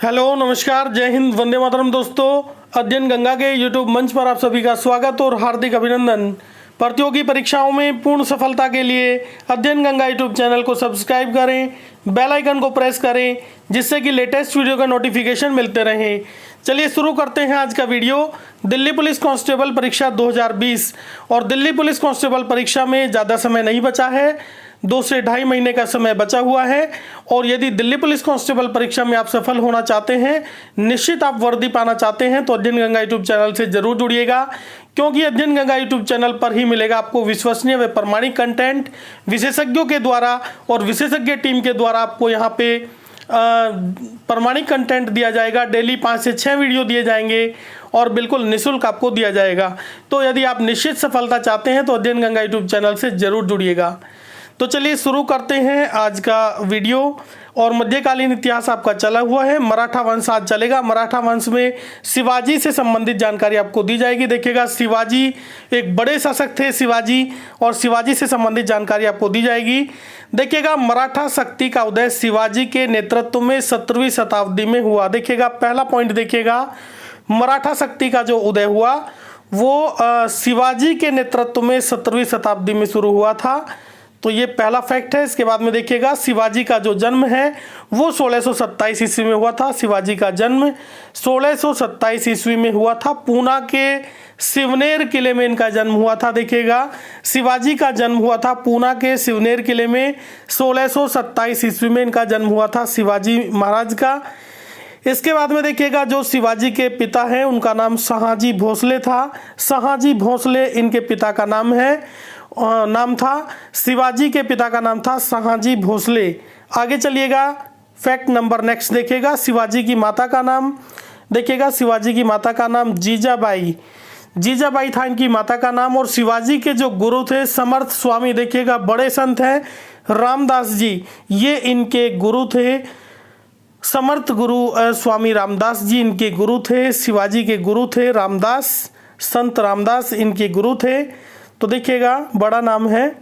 Hello नमस्कार, जय हिंद, वंदे मातरम। दोस्तों, अध्ययन गंगा के यूट्यूब मंच पर आप सभी का स्वागत और हार्दिक अभिनंदन। प्रतियोगी परीक्षाओं में पूर्ण सफलता के लिए अध्ययन गंगा यूट्यूब चैनल को सब्सक्राइब करें, बेल आइकन को प्रेस करें, जिससे कि लेटेस्ट वीडियो का नोटिफिकेशन मिलते रहे। चलिए शुरू करते हैं आज का वीडियो। दिल्ली पुलिस कांस्टेबल परीक्षा 2020 और दिल्ली पुलिस कांस्टेबल परीक्षा में ज़्यादा समय नहीं बचा है, 2 से ढाई महीने का समय बचा हुआ है। और यदि दिल्ली पुलिस कांस्टेबल परीक्षा में आप सफल होना चाहते हैं, निश्चित आप वर्दी पाना चाहते हैं, तो अध्ययन गंगा यूट्यूब चैनल से जरूर जुड़िएगा, क्योंकि अध्ययन गंगा यूट्यूब चैनल पर ही मिलेगा आपको विश्वसनीय व प्रमाणिक कंटेंट विशेषज्ञों के द्वारा और विशेषज्ञ टीम के द्वारा आपको यहाँ पे प्रमाणिक कंटेंट दिया जाएगा। डेली 5 से 6 वीडियो दिए जाएंगे और बिल्कुल निःशुल्क आपको दिया जाएगा। तो यदि आप निश्चित सफलता चाहते हैं तो अध्ययन गंगा यूट्यूब चैनल से जरूर जुड़िएगा। तो चलिए शुरू करते हैं आज का वीडियो। और मध्यकालीन इतिहास आपका चला हुआ है, मराठा वंश आज चलेगा। मराठा वंश में शिवाजी से संबंधित जानकारी आपको दी जाएगी। देखिएगा, शिवाजी एक बड़े शासक थे शिवाजी, और शिवाजी से संबंधित जानकारी आपको दी जाएगी। देखिएगा, मराठा शक्ति का उदय शिवाजी के नेतृत्व में 17वीं शताब्दी में हुआ। देखिएगा, पहला पॉइंट देखिएगा, मराठा शक्ति का जो उदय हुआ वो शिवाजी के नेतृत्व में 17वीं शताब्दी में शुरू हुआ था। तो ये पहला फैक्ट है। इसके बाद में देखिएगा, शिवाजी का जो जन्म है वो 1627 ईस्वी में हुआ था। शिवाजी का जन्म 1627 ईस्वी में हुआ था। पूना के सिवनेर किले में इनका जन्म हुआ था। देखिएगा, शिवाजी का जन्म हुआ था पूना के सिवनेर किले में 1627 ईस्वी में इनका जन्म हुआ था शिवाजी महाराज का। इसके बाद में देखिएगा, जो शिवाजी के पिता हैं उनका नाम शहाजी भोसले था। शहाजी भोसले इनके पिता का नाम था। शिवाजी के पिता का नाम था शहाजी भोसले। आगे चलिएगा, फैक्ट नंबर नेक्स्ट देखिएगा, शिवाजी की माता का नाम। देखिएगा, शिवाजी की माता का नाम जीजाबाई था इनकी माता का नाम। और शिवाजी के जो गुरु थे समर्थ स्वामी, देखिएगा बड़े संत हैं रामदास जी, ये इनके गुरु थे। समर्थ गुरु स्वामी रामदास जी इनके गुरु थे, शिवाजी के गुरु थे रामदास, संत रामदास इनके गुरु थे। तो देखिएगा, बड़ा नाम है।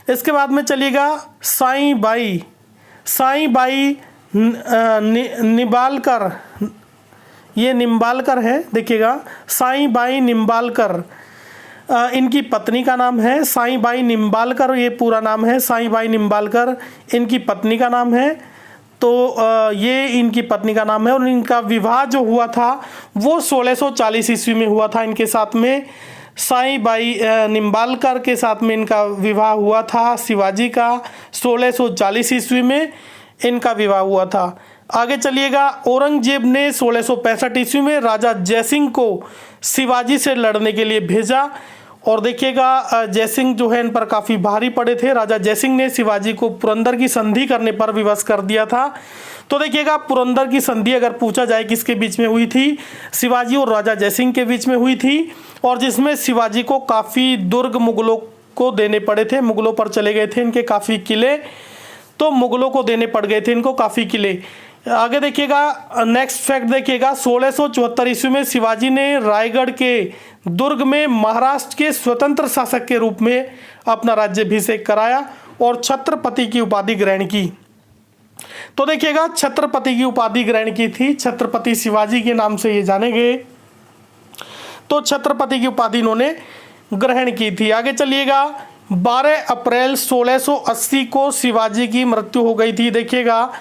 इसके बाद में चलिएगा, साईं बाई निम्बालकर, ये निम्बालकर है। देखिएगा, साईं बाई निम्बालकर इनकी पत्नी का नाम है। साईं बाई निम्बालकर ये पूरा नाम है। साईं बाई निम्बालकर इनकी पत्नी का नाम है। तो ये इनकी पत्नी का नाम है। और इनका विवाह जो हुआ था वो 1640 ईस्वी में हुआ था। इनके साथ में साईं बाई निम्बालकर के साथ में इनका विवाह हुआ था शिवाजी का। 1640 ईस्वी में इनका विवाह हुआ था। आगे चलिएगा, औरंगजेब ने 1665 ईस्वी में राजा जयसिंह को शिवाजी से लड़ने के लिए भेजा। और देखिएगा, जयसिंह जो है इन पर काफ़ी भारी पड़े थे। राजा जयसिंह ने शिवाजी को पुरंदर की संधि करने पर विवश कर दिया था। तो देखिएगा, पुरंदर की संधि अगर पूछा जाए किसके बीच में हुई थी, शिवाजी और राजा जयसिंह के बीच में हुई थी। और जिसमें शिवाजी को काफ़ी दुर्ग मुगलों को देने पड़े थे। मुगलों पर चले गए थे इनके काफ़ी किले, तो मुगलों को देने पड़ गए थे इनको काफ़ी किले। आगे देखिएगा, नेक्स्ट फैक्ट देखिएगा, 1674 ईस्वी में शिवाजी ने रायगढ़ के दुर्ग में महाराष्ट्र के स्वतंत्र शासक के रूप में अपना राज्याभिषेक कराया और छत्रपति की उपाधि ग्रहण की। तो देखिएगा, छत्रपति की उपाधि ग्रहण की थी। छत्रपति शिवाजी के नाम से ये जाने गए, तो छत्रपति की उपाधि इन्होंने ग्रहण की थी। आगे चलिएगा, 12 अप्रैल 1680 को शिवाजी की मृत्यु हो गई थी। देखिएगा,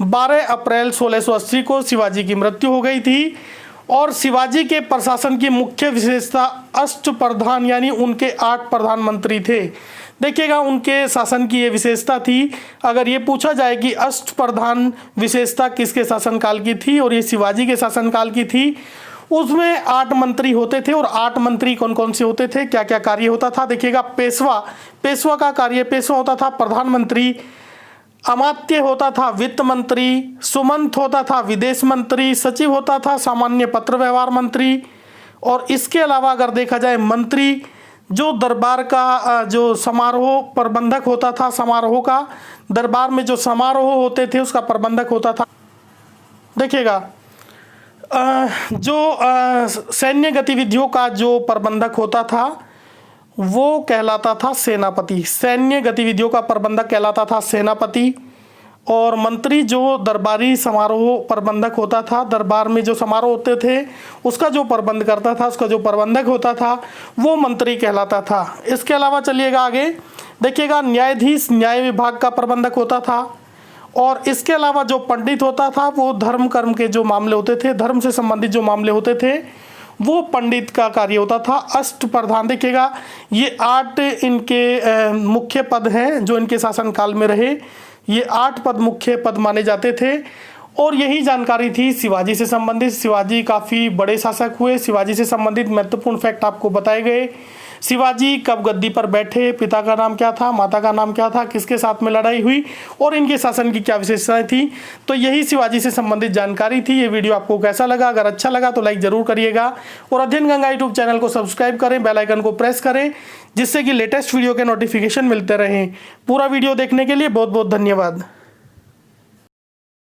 12 अप्रैल 1680 को शिवाजी की मृत्यु हो गई थी। और शिवाजी के प्रशासन की मुख्य विशेषता अष्टप्रधान, यानी उनके 8 प्रधानमंत्री थे। देखिएगा, उनके शासन की ये विशेषता थी। अगर ये पूछा जाए कि अष्टप्रधान विशेषता किसके शासनकाल की थी और ये शिवाजी के शासनकाल की थी, उसमें 8 मंत्री होते थे। और 8 मंत्री कौन कौन से होते थे, क्या क्या कार्य होता था। देखिएगा, पेशवा का कार्य, पेशवा होता था प्रधानमंत्री, अमात्य होता था वित्त मंत्री, सुमंत होता था विदेश मंत्री, सचिव होता था सामान्य पत्र व्यवहार मंत्री। और इसके अलावा अगर देखा जाए, मंत्री जो दरबार का जो समारोह प्रबंधक होता था, समारोह का, दरबार में जो समारोह होते थे उसका प्रबंधक होता था। देखिएगा, जो सैन्य गतिविधियों का जो प्रबंधक होता था वो कहलाता था सेनापति। सैन्य गतिविधियों का प्रबंधक कहलाता था सेनापति। और मंत्री जो दरबारी समारोह प्रबंधक होता था, दरबार में जो समारोह होते थे उसका जो प्रबंध करता था, उसका जो प्रबंधक होता था वो मंत्री कहलाता था। इसके अलावा चलिएगा आगे देखिएगा, न्यायाधीश न्याय विभाग का प्रबंधक होता था। और इसके अलावा जो पंडित होता था वो धर्म कर्म के जो मामले होते थे, धर्म से संबंधित जो मामले होते थे वो पंडित का कार्य होता था। अष्ट प्रधान देखिएगा, ये 8 इनके मुख्य पद हैं जो इनके शासनकाल में रहे। ये 8 पद मुख्य पद माने जाते थे। और यही जानकारी थी शिवाजी से संबंधित। शिवाजी काफ़ी बड़े शासक हुए। शिवाजी से संबंधित महत्वपूर्ण फैक्ट आपको बताए गए। शिवाजी कब गद्दी पर बैठे, पिता का नाम क्या था, माता का नाम क्या था, किसके साथ में लड़ाई हुई और इनके शासन की क्या विशेषताएं थी। तो यही शिवाजी से संबंधित जानकारी थी। ये वीडियो आपको कैसा लगा? अगर अच्छा लगा तो लाइक जरूर करिएगा और अध्ययन गंगा यूट्यूब चैनल को सब्सक्राइब करें, बेल आइकन को प्रेस करें, जिससे कि लेटेस्ट वीडियो के नोटिफिकेशन मिलते रहें। पूरा वीडियो देखने के लिए बहुत बहुत धन्यवाद।